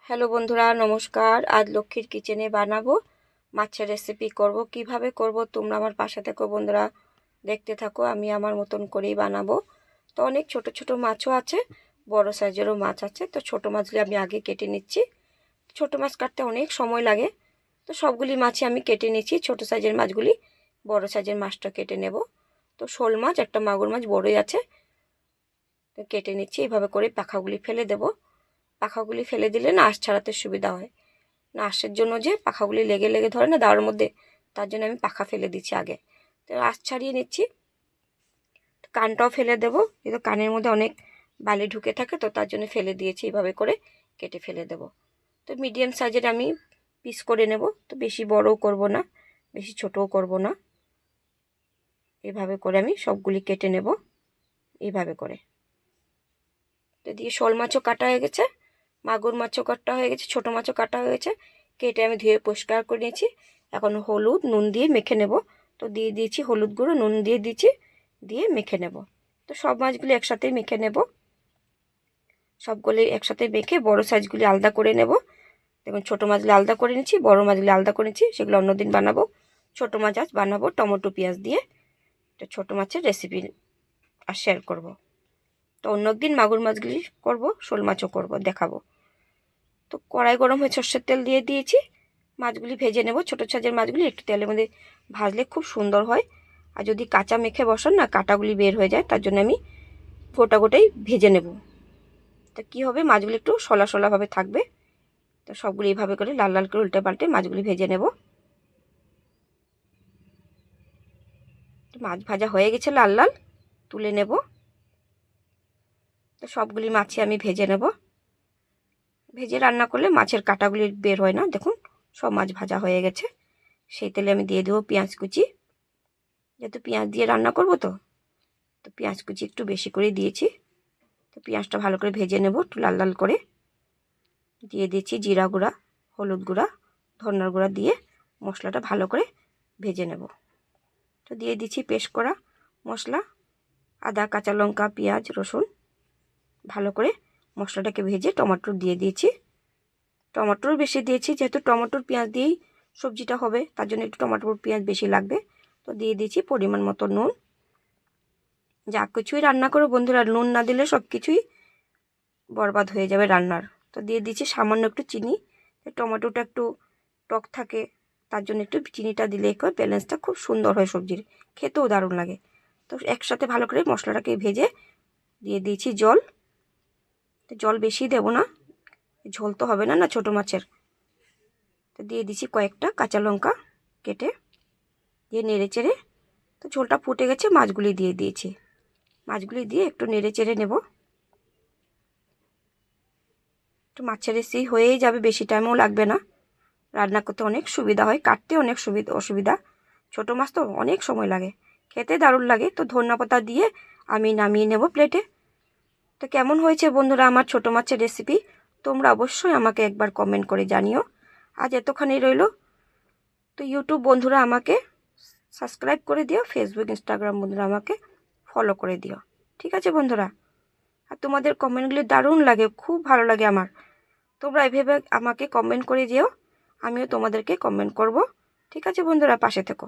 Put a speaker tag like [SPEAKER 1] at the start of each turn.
[SPEAKER 1] Hello বন্ধুরা, নমস্কার। আজ লক্ষ্মীর কিচেনে বানাবো মাছের রেসিপি করব। কিভাবে করব তোমরা আমার পাশে থেকো বন্ধুরা, দেখতে থাকো। আমি আমার মতন করেই বানাবো। তো অনেক ছোট ছোট মাছও আছে, বড় সাইজেরও মাছ আছে। তো ছোট মাছগুলি আমি আগে কেটে নিচ্ছি। ছোট মাছ কাটতে অনেক সময় লাগে, তো সবগুলি মাছই আমি কেটে নিচ্ছি। ছোট সাইজের মাছগুলি, বড় সাইজের মাছটা কেটে নেব। তো শোল মাছ, একটা মাগুর মাছ বড়ই আছে, তো কেটে নিচ্ছি। এইভাবে করে পাখাগুলি ফেলে দেব। পাখাগুলি ফেলে দিলে না আঁশ ছাড়াতে সুবিধা হয়। না আঁশের জন্য যে পাখাগুলি লেগে লেগে ধরে না দাওয়ার মধ্যে, তার জন্য আমি পাখা ফেলে দিচ্ছি আগে। তো আঁশ ছাড়িয়ে নিচ্ছি। কানটাও ফেলে দেবো, কিন্তু কানের মধ্যে অনেক বালি ঢুকে থাকে, তো তার জন্য ফেলে দিয়েছি। এইভাবে করে কেটে ফেলে দেব। তো মিডিয়াম সাইজের আমি পিস করে নেব। তো বেশি বড়ও করব না, বেশি ছোটও করব না। এইভাবে করে আমি সবগুলি কেটে নেব এইভাবে করে। তো দিয়ে শোল মাছও কাটা হয়ে গেছে, মাগুর মাছও কাটা হয়ে গেছে, ছোটো মাছও কাটা হয়ে গেছে। কেটে আমি ধুয়ে পরিষ্কার করে নিয়েছি। এখন হলুদ নুন দিয়ে মেখে নেব। তো দিয়ে দিয়েছি হলুদ গুঁড়ো, নুন দিয়ে দিয়েছি, দিয়ে মেখে নেব। তো সব মাছগুলি একসাথেই মেখে নেব। সবগুলি একসাথে মেখে বড় সাইজগুলি আলাদা করে নেব। দেখুন ছোটো মাছগুলি আলাদা করে নিচ্ছি, বড় মাছগুলি আলাদা করে নিচ্ছি। সেগুলো অন্যদিন বানাবো। ছোটো মাছ আজ বানাবো টমেটো পেঁয়াজ দিয়ে। তো ছোটো মাছের রেসিপি আর শেয়ার করব। তো অন্যদিন মাগুর মাছগুলি করব, শোল মাছও করব, দেখাবো। তো কড়াই গরম হয়ে সর্ষের তেল দিয়ে দিয়েছি। মাছগুলি ভেজে নেব। ছোটো সাইজের মাছগুলি একটু তেলের মধ্যে ভাজলে খুব সুন্দর হয়। আর যদি কাঁচা মেখে বসান না, কাঁটাগুলি বের হয়ে যায়, তার জন্য আমি গোটা গোটাই ভেজে নেব। তো কী হবে, মাছগুলি একটু সলা সলাভাবে থাকবে। তো সবগুলি এইভাবে করে লাল লাল করে উল্টে পাল্টে মাছগুলি ভেজে নেব। মাছ ভাজা হয়ে গেছে লাল লাল, তুলে নেব। তো সবগুলি মাছই আমি ভেজে নেব। ভেজে রান্না করলে মাছের কাঁটাগুলি বের হয় না। দেখুন সব মাছ ভাজা হয়ে গেছে। সেই তেলে আমি দিয়ে দেবো পেঁয়াজ কুচি। যেহেতু পেঁয়াজ দিয়ে রান্না করব, তো পেঁয়াজ কুচি একটু বেশি করে দিয়েছি। তো পেঁয়াজটা ভালো করে ভেজে নেব একটু লাল লাল করে। দিয়ে দিয়েছি জিরা গুঁড়া, হলুদ গুঁড়া, ধনিয়ার গুঁড়া দিয়ে মশলাটা ভালো করে ভেজে নেব। তো দিয়ে দিচ্ছি পেস্ট করা মশলা, আদা, কাঁচা লঙ্কা, পেঁয়াজ, রসুন। ভালো করে মশলাটাকে ভেজে টমেটো দিয়ে দিয়েছি। টমেটোর বেশি দিয়েছি, যেহেতু টমেটোর পেঁয়াজ দিয়েই সবজিটা হবে, তার জন্য একটু টমেটোর পেঁয়াজ বেশি লাগবে। তো দিয়ে দিয়েছি পরিমাণ মতো নুন। যা কিছুই রান্না করো বন্ধুরা, নুন না দিলে সব কিছুই বরবাদ হয়ে যাবে রান্নার। তো দিয়ে দিচ্ছি সামান্য একটু চিনি। টমেটোটা একটু টক থাকে, তার জন্য একটু চিনিটা দিলে ব্যালেন্সটা খুব সুন্দর হয়, সবজির খেতেও দারুণ লাগে। তো একসাথে ভালো করে মশলাটাকে ভেজে দিয়ে দিয়েছি জল। তো জল বেশি দেব না, ঝোল তো হবে না না ছোটো মাছের। তো দিয়ে দিচ্ছি কয়েকটা কাঁচা লঙ্কা কেটে, দিয়ে নেড়ে চেড়ে। তো ঝোলটা ফুটে গেছে, মাছগুলি দিয়ে দিয়েছি। মাছগুলি দিয়ে একটু নেড়ে চেড়ে নেব। একটু মাছের রেসিপি হয়েই যাবে, বেশি টাইমও লাগবে না। রান্না করতে অনেক সুবিধা হয়, কাটতে অনেক অসুবিধা। ছোটো মাছ তো অনেক সময় লাগে, খেতে দারুণ লাগে। তো ধনেপাতা দিয়ে আমি নামিয়ে নেব প্লেটে। তো কেমন হয়েছে বন্ধুরা আমার ছোটো মাছের রেসিপি, তোমরা অবশ্যই আমাকে একবার কমেন্ট করে জানিও। আজ এতখানি রইল। তো ইউটিউব বন্ধুরা আমাকে সাবস্ক্রাইব করে দিও, ফেসবুক ইনস্টাগ্রাম বন্ধুরা আমাকে ফলো করে দিও। ঠিক আছে বন্ধুরা? আর তোমাদের কমেন্টগুলি দারুণ লাগে, খুব ভালো লাগে আমার। তোমরা এভাবে আমাকে কমেন্ট করে যেও, আমিও তোমাদেরকে কমেন্ট করব। ঠিক আছে বন্ধুরা, পাশে থেকো।